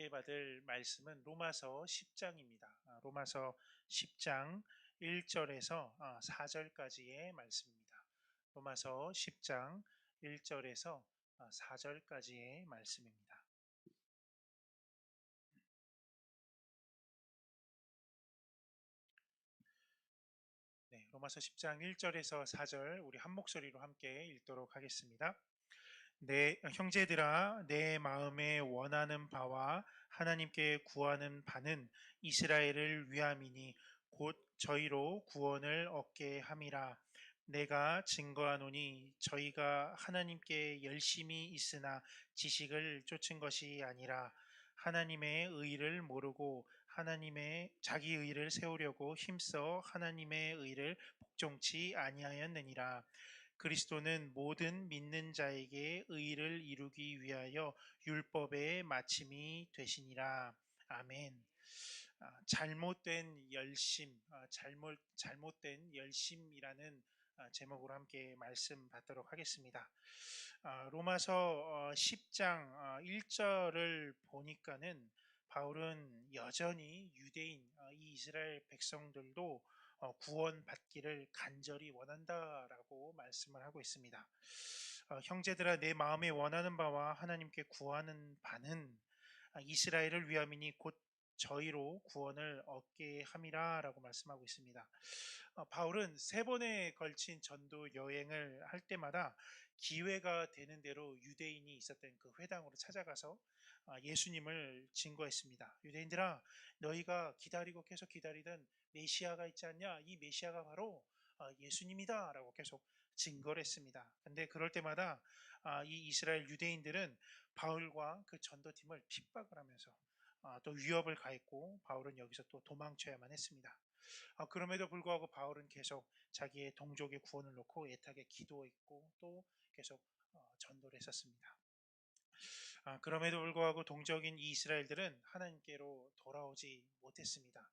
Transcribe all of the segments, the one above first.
함께 받을 말씀은 로마서 10장입니다. 로마서 10장 1절에서 4절까지의 말씀입니다. 로마서 10장 1절에서 4절까지의 말씀입니다. 네, 로마서 10장 1절에서 4절 우리 한 목소리로 함께 읽도록 하겠습니다. 내 형제들아, 내 마음에 원하는 바와 하나님께 구하는 바는 이스라엘을 위함이니 곧 저희로 구원을 얻게 함이라. 내가 증거하노니 저희가 하나님께 열심히 있으나 지식을 쫓은 것이 아니라 하나님의 의를 모르고 하나님의 자기 의를 세우려고 힘써 하나님의 의를 복종치 아니하였느니라. 그리스도는 모든 믿는 자에게 의를 이루기 위하여 율법의 마침이 되시니라. 아멘. 잘못된 열심, 잘못된 열심이라는 제목으로 함께 말씀 받도록 하겠습니다. 로마서 10장 1절을 보니까는 바울은 여전히 유대인, 이 이스라엘 백성들도 구원받기를 간절히 원한다라고 말씀을 하고 있습니다. 형제들아, 내 마음에 원하는 바와 하나님께 구하는 바는 이스라엘을 위함이니 곧 저희로 구원을 얻게 함이라 라고 말씀하고 있습니다. 바울은 세 번에 걸친 전도 여행을 할 때마다 기회가 되는 대로 유대인이 있었던 그 회당으로 찾아가서 예수님을 증거했습니다. 유대인들아, 너희가 기다리고 계속 기다리던 메시아가 있지 않냐? 이 메시아가 바로 예수님이다 라고 계속 증거를 했습니다. 근데 그럴 때마다 이 이스라엘 유대인들은 바울과 그 전도팀을 핍박을 하면서 또 위협을 가했고 바울은 여기서 또 도망쳐야만 했습니다. 그럼에도 불구하고 바울은 계속 자기의 동족의 구원을 놓고 애타게 기도했고 또 계속 전도를 했었습니다. 그럼에도 불구하고 동족인 이 이스라엘들은 하나님께로 돌아오지 못했습니다.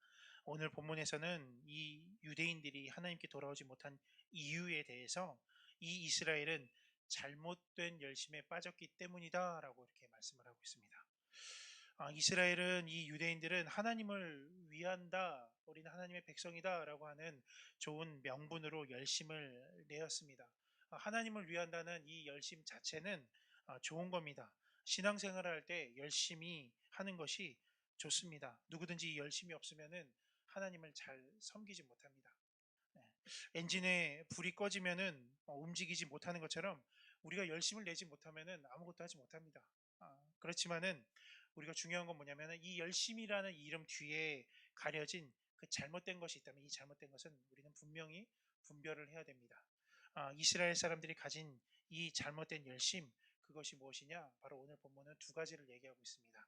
오늘 본문에서는 이 유대인들이 하나님께 돌아오지 못한 이유에 대해서 이 이스라엘은 잘못된 열심에 빠졌기 때문이다 라고 이렇게 말씀을 하고 있습니다. 이스라엘은 이 유대인들은 하나님을 위한다, 우리는 하나님의 백성이다 라고 하는 좋은 명분으로 열심을 내었습니다. 하나님을 위한다는 이 열심 자체는 좋은 겁니다. 신앙생활을 할 때 열심히 하는 것이 좋습니다. 누구든지 열심이 없으면은 하나님을 잘 섬기지 못합니다. 네. 엔진에 불이 꺼지면은 움직이지 못하는 것처럼 우리가 열심을 내지 못하면은 아무것도 하지 못합니다. 그렇지만은 우리가 중요한 건 뭐냐면은 이 열심이라는 이름 뒤에 가려진 그 잘못된 것이 있다면 이 잘못된 것은 우리는 분명히 분별을 해야 됩니다. 이스라엘 사람들이 가진 이 잘못된 열심, 그것이 무엇이냐? 바로 오늘 본문은 두 가지를 얘기하고 있습니다.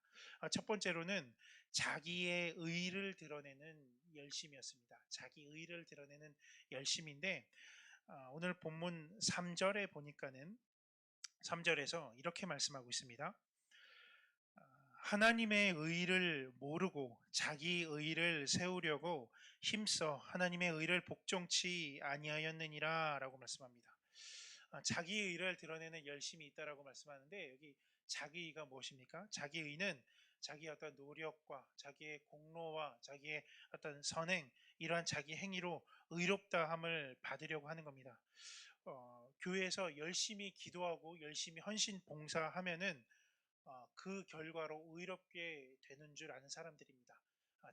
첫 번째로는 자기의 의를 드러내는 열심이었습니다. 자기 의를 드러내는 열심인데 오늘 본문 3절에 보니까는 3절에서 이렇게 말씀하고 있습니다. 하나님의 의를 모르고 자기 의를 세우려고 힘써 하나님의 의를 복종치 아니하였느니라 라고 말씀합니다. 자기 의를 드러내는 열심이 있다라고 말씀하는데 여기 자기 의가 무엇입니까? 자기 의는 자기의 어떤 노력과 자기의 공로와 자기의 어떤 선행, 이러한 자기 행위로 의롭다함을 받으려고 하는 겁니다. 교회에서 열심히 기도하고 열심히 헌신 봉사하면은 그 결과로 의롭게 되는 줄 아는 사람들입니다.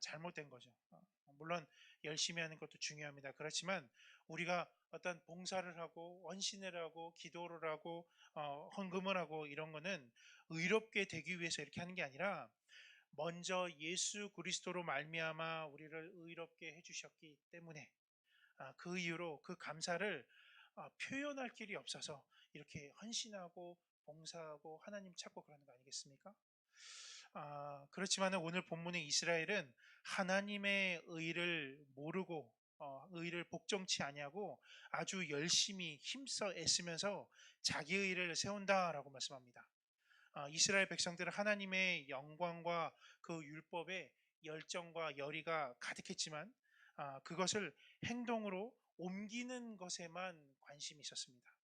잘못된 거죠. 물론 열심히 하는 것도 중요합니다. 그렇지만 우리가 어떤 봉사를 하고 헌신을 하고 기도를 하고 헌금을 하고 이런 거는 의롭게 되기 위해서 이렇게 하는 게 아니라 먼저 예수 그리스도로 말미암아 우리를 의롭게 해주셨기 때문에 그 이유로 그 감사를 표현할 길이 없어서 이렇게 헌신하고 봉사하고 하나님 찾고 그러는 거 아니겠습니까? 그렇지만 오늘 본문의 이스라엘은 하나님의 의를 모르고 의를 복종치 아니하고 아주 열심히 힘써 애쓰면서 자기 의를 세운다라고 말씀합니다. 이스라엘 백성들은 하나님의 영광과 그 율법의 열정과 열의가 가득했지만 그것을 행동으로 옮기는 것에만 관심이 있었습니다.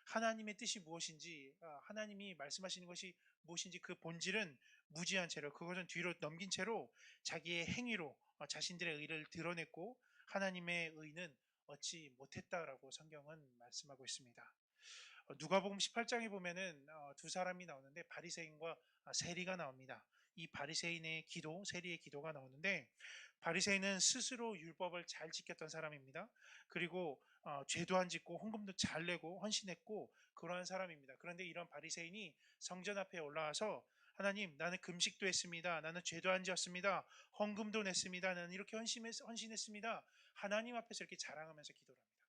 하나님의 뜻이 무엇인지, 하나님이 말씀하시는 것이 무엇인지 그 본질은 무지한 채로, 그것은 뒤로 넘긴 채로 자기의 행위로 자신들의 의를 드러냈고 하나님의 의는 얻지 못했다라고 성경은 말씀하고 있습니다. 누가복음 18장에 보면은 두 사람이 나오는데 바리새인과 세리가 나옵니다. 이 바리새인의 기도, 세리의 기도가 나오는데, 바리새인은 스스로 율법을 잘 지켰던 사람입니다. 그리고 죄도 안 짓고 헌금도 잘 내고 헌신했고 그러한 사람입니다. 그런데 이런 바리새인이 성전 앞에 올라와서 하나님, 나는 금식도 했습니다. 나는 죄도 안 지었습니다. 헌금도 냈습니다. 나는 이렇게 헌신했습니다. 하나님 앞에서 이렇게 자랑하면서 기도를 합니다.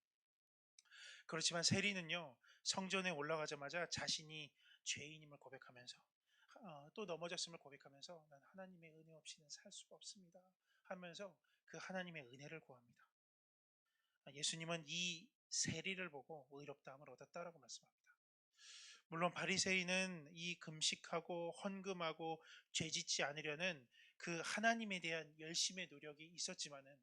그렇지만 세리는요, 성전에 올라가자마자 자신이 죄인임을 고백하면서 또 넘어졌음을 고백하면서 난 하나님의 은혜 없이는 살 수가 없습니다 하면서 그 하나님의 은혜를 구합니다. 예수님은 이 세리를 보고 의롭다함을 얻었다라고 말씀합니다. 물론 바리새인은 이 금식하고 헌금하고 죄짓지 않으려는 그 하나님에 대한 열심의 노력이 있었지만은,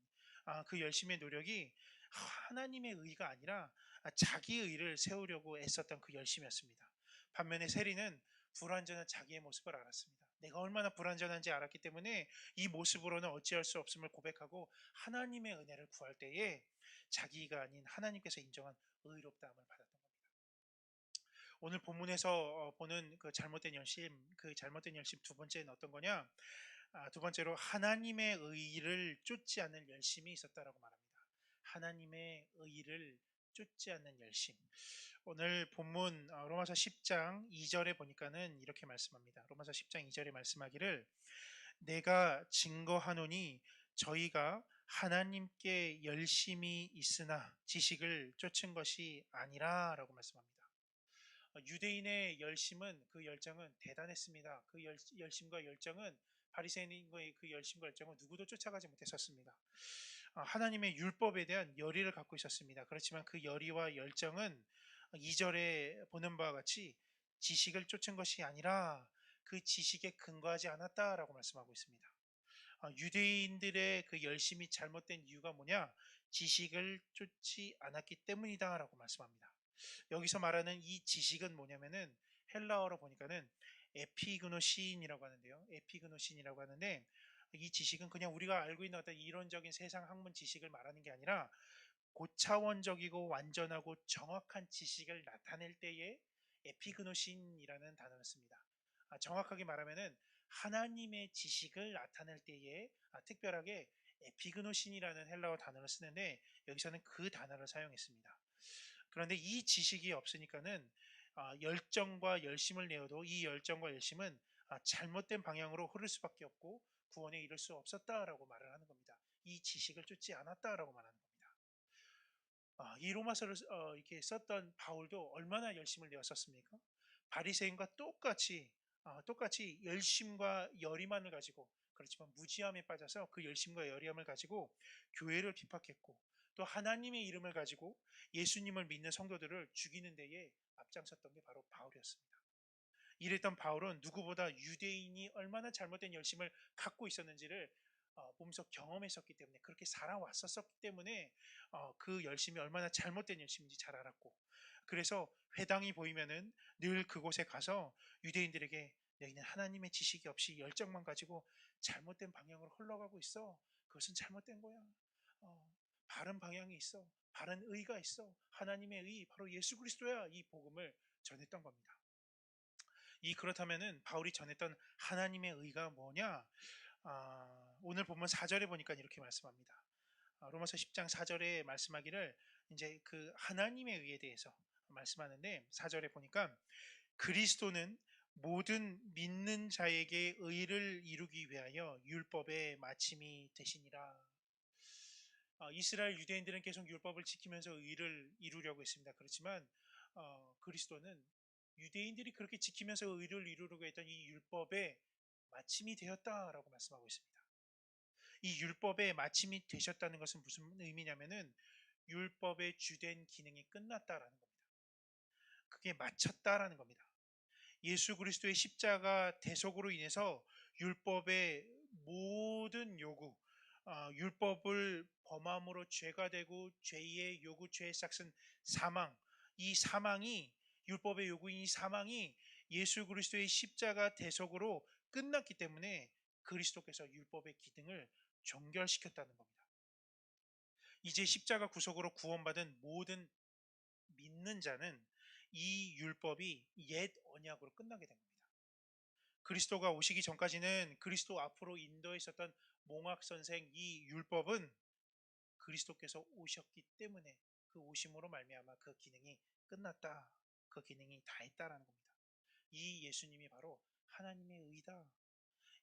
그 열심의 노력이 하나님의 의가 아니라 자기 의를 세우려고 애썼던 그 열심이었습니다. 반면에 세리는 불완전한 자기의 모습을 알았습니다. 내가 얼마나 불완전한지 알았기 때문에 이 모습으로는 어찌할 수 없음을 고백하고 하나님의 은혜를 구할 때에 자기가 아닌 하나님께서 인정한 의롭다함을 받았던 겁니다. 오늘 본문에서 보는 그 잘못된 열심 두 번째는 어떤 거냐? 두 번째로 하나님의 의를 쫓지 않는 열심이 있었다라고 말합니다. 하나님의 의를 쫓지 않는 열심. 오늘 본문 로마서 10장 2절에 보니까는 이렇게 말씀합니다. 로마서 10장 2절에 말씀하기를, 내가 증거하노니 저희가 하나님께 열심히 있으나 지식을 쫓은 것이 아니라라고 말씀합니다. 유대인의 열심은, 그 열정은 대단했습니다. 그 열심과 열정은, 바리새인의 그 열심과 열정은 누구도 쫓아가지 못했었습니다. 하나님의 율법에 대한 열의를 갖고 있었습니다. 그렇지만 그 열의와 열정은 2절에 보는 바와 같이 지식을 쫓은 것이 아니라 그 지식에 근거하지 않았다라고 말씀하고 있습니다. 유대인들의 그 열심이 잘못된 이유가 뭐냐? 지식을 쫓지 않았기 때문이다라고 말씀합니다. 여기서 말하는 이 지식은 뭐냐면은 헬라어로 보니까는 에피그노신이라고 하는데요. 에피그노신이라고 하는데, 이 지식은 그냥 우리가 알고 있는 어떤 이론적인 세상 학문 지식을 말하는 게 아니라 고차원적이고 완전하고 정확한 지식을 나타낼 때에 에피그노신이라는 단어를 씁니다. 정확하게 말하면은 하나님의 지식을 나타낼 때에 특별하게 에피그노신이라는 헬라어 단어를 쓰는데, 여기서는 그 단어를 사용했습니다. 그런데 이 지식이 없으니까는 열정과 열심을 내어도 이 열정과 열심은 잘못된 방향으로 흐를 수밖에 없고 구원에 이를 수 없었다라고 말을 하는 겁니다. 이 지식을 쫓지 않았다라고 말하는 겁니다. 이 로마서를 이렇게 썼던 바울도 얼마나 열심을 내었었습니까? 바리새인과 똑같이 열심과 열의만을 가지고, 그렇지만 무지함에 빠져서 그 열심과 열의함을 가지고 교회를 핍박했고, 또 하나님의 이름을 가지고 예수님을 믿는 성도들을 죽이는 데에 앞장섰던 게 바로 바울이었습니다. 이랬던 바울은 누구보다 유대인이 얼마나 잘못된 열심을 갖고 있었는지를 몸소 경험했었기 때문에, 그렇게 살아왔었기 때문에 그 열심이 얼마나 잘못된 열심인지 잘 알았고, 그래서 회당이 보이면은 늘 그곳에 가서 유대인들에게, 너희는 하나님의 지식이 없이 열정만 가지고 잘못된 방향으로 흘러가고 있어. 그것은 잘못된 거야. 바른 방향이 있어. 바른 의가 있어. 하나님의 의, 바로 예수 그리스도야. 이 복음을 전했던 겁니다. 그렇다면은 바울이 전했던 하나님의 의가 뭐냐? 오늘 보면 4절에 보니까 이렇게 말씀합니다. 로마서 10장 4절에 말씀하기를, 이제 그 하나님의 의에 대해서 말씀하는데, 4절에 보니까 그리스도는 모든 믿는 자에게 의를 이루기 위하여 율법의 마침이 되시니라. 이스라엘 유대인들은 계속 율법을 지키면서 의를 이루려고 했습니다. 그렇지만 그리스도는 유대인들이 그렇게 지키면서 의를 이루려고 했던 이 율법의 마침이 되었다라고 말씀하고 있습니다. 이 율법의 마침이 되셨다는 것은 무슨 의미냐면은 율법의 주된 기능이 끝났다라는 겁니다. 그게 마쳤다라는 겁니다. 예수 그리스도의 십자가 대속으로 인해서 율법의 모든 요구, 율법을 범함으로 죄가 되고 죄의 요구, 죄의 삭은 사망, 이 사망이 율법의 요구인 이 사망이 예수 그리스도의 십자가 대속으로 끝났기 때문에 그리스도께서 율법의 기능을 종결시켰다는 겁니다. 이제 십자가 구속으로 구원받은 모든 믿는 자는 이 율법이 옛 언약으로 끝나게 된 겁니다. 그리스도가 오시기 전까지는 그리스도 앞으로 인도에 있었던 몽학 선생 이 율법은 그리스도께서 오셨기 때문에 그 오심으로 말미암아 그 기능이 끝났다. 그 기능이 다 했다라는 겁니다. 이 예수님이 바로 하나님의 의다.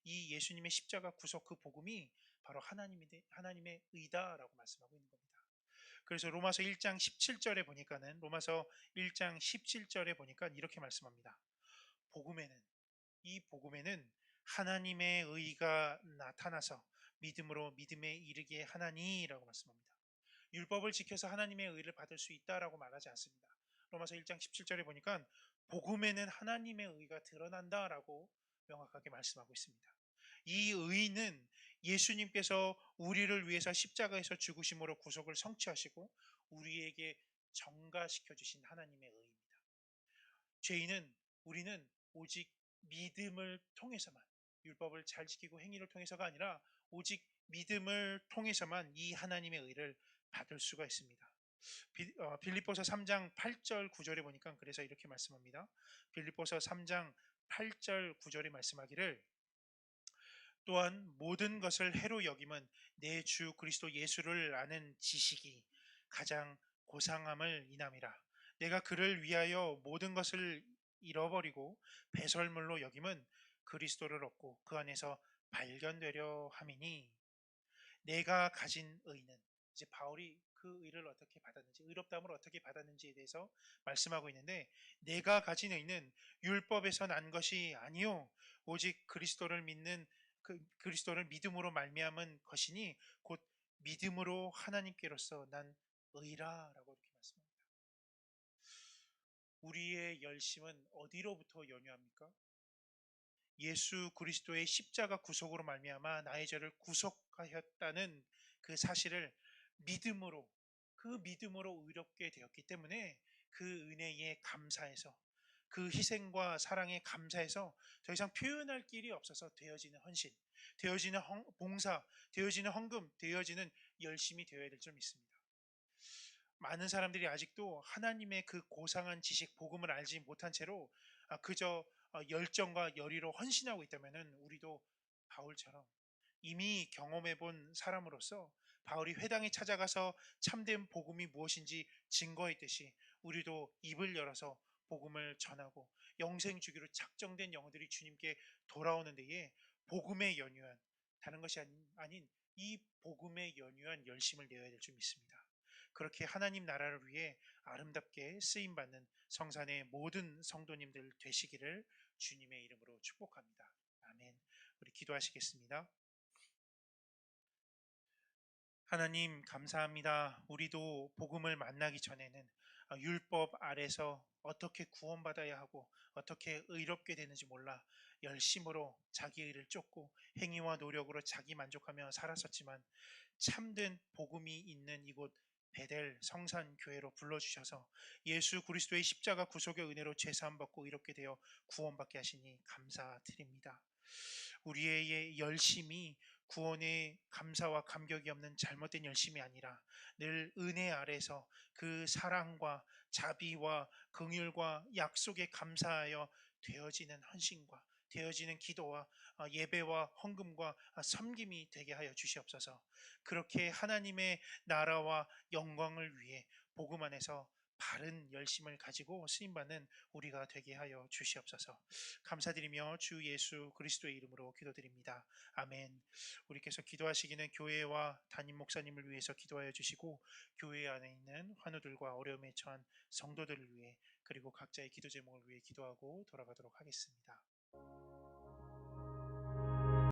이 예수님의 십자가 구속 그 복음이 바로 하나님의 의다라고 말씀하고 있는 겁니다. 그래서 로마서 1장 17절에 보니까는 로마서 1장 17절에 보니까 이렇게 말씀합니다. 복음에는 이 복음에는 하나님의 의가 나타나서 믿음으로 믿음에 이르게 하나니라고 말씀합니다. 율법을 지켜서 하나님의 의를 받을 수 있다라고 말하지 않습니다. 로마서 1장 17절에 보니까 복음에는 하나님의 의가 드러난다라고 명확하게 말씀하고 있습니다. 이 의는 예수님께서 우리를 위해서 십자가에서 죽으심으로 구속을 성취하시고 우리에게 정가시켜 주신 하나님의 의입니다. 우리는 오직 믿음을 통해서만, 율법을 잘 지키고 행위를 통해서가 아니라 오직 믿음을 통해서만 이 하나님의 의를 받을 수가 있습니다. 빌립보서 3장 8절 9절에 보니까 그래서 이렇게 말씀합니다. 빌립보서 3장 8절 9절에 말씀하기를 또한 모든 것을 해로 여김은 내 주 그리스도 예수를 아는 지식이 가장 고상함을 인함이라. 내가 그를 위하여 모든 것을 잃어버리고 배설물로 여김은 그리스도를 얻고 그 안에서 발견되려 함이니. 내가 가진 의는, 이제 바울이 그 의를 어떻게 받았는지, 의롭다함을 어떻게 받았는지에 대해서 말씀하고 있는데, 내가 가진 의는 율법에서 난 것이 아니요 오직 그리스도를 믿음으로 말미암은 것이니 곧 믿음으로 하나님께로서 난 의라라고 이렇게 말씀합니다. 우리의 열심은 어디로부터 연유합니까? 예수 그리스도의 십자가 구속으로 말미암아 나의 죄를 구속하였다는 그 사실을 믿음으로, 그 믿음으로 의롭게 되었기 때문에 그 은혜에 감사해서, 그 희생과 사랑에 감사해서 더 이상 표현할 길이 없어서 되어지는 헌신, 되어지는 봉사, 되어지는 헌금, 되어지는 열심이 되어야 될 줄 믿습니다. 많은 사람들이 아직도 하나님의 그 고상한 지식, 복음을 알지 못한 채로 그저 열정과 열의로 헌신하고 있다면 우리도 바울처럼 이미 경험해 본 사람으로서 바울이 회당에 찾아가서 참된 복음이 무엇인지 증거했듯이 우리도 입을 열어서 복음을 전하고 영생 주기로 작정된 영혼들이 주님께 돌아오는 데에 복음에 연유한, 다른 것이 아닌 이 복음에 연유한 열심을 내어야 될 줄 믿습니다. 그렇게 하나님 나라를 위해 아름답게 쓰임받는 성산의 모든 성도님들 되시기를 주님의 이름으로 축복합니다. 아멘. 우리 기도하시겠습니다. 하나님 감사합니다. 우리도 복음을 만나기 전에는 율법 아래서 어떻게 구원받아야 하고 어떻게 의롭게 되는지 몰라 열심으로 자기 의를 쫓고 행위와 노력으로 자기 만족하며 살았었지만 참된 복음이 있는 이곳 베델 성산 교회로 불러주셔서 예수 그리스도의 십자가 구속의 은혜로 죄사함 받고 의롭게 되어 구원받게 하시니 감사드립니다. 우리의 열심이 구원의 감사와 감격이 없는 잘못된 열심이 아니라 늘 은혜 아래서 그 사랑과 자비와 긍휼과 약속에 감사하여 되어지는 헌신과 되어지는 기도와 예배와 헌금과 섬김이 되게 하여 주시옵소서. 그렇게 하나님의 나라와 영광을 위해 복음 안에서 바른 열심을 가지고 쓰임받는 우리가 되게 하여 주시옵소서. 감사드리며 주 예수 그리스도의 이름으로 기도드립니다. 아멘. 우리께서 기도하시기는 교회와 담임 목사님을 위해서 기도하여 주시고 교회 안에 있는 환우들과 어려움에 처한 성도들을 위해 그리고 각자의 기도 제목을 위해 기도하고 돌아가도록 하겠습니다.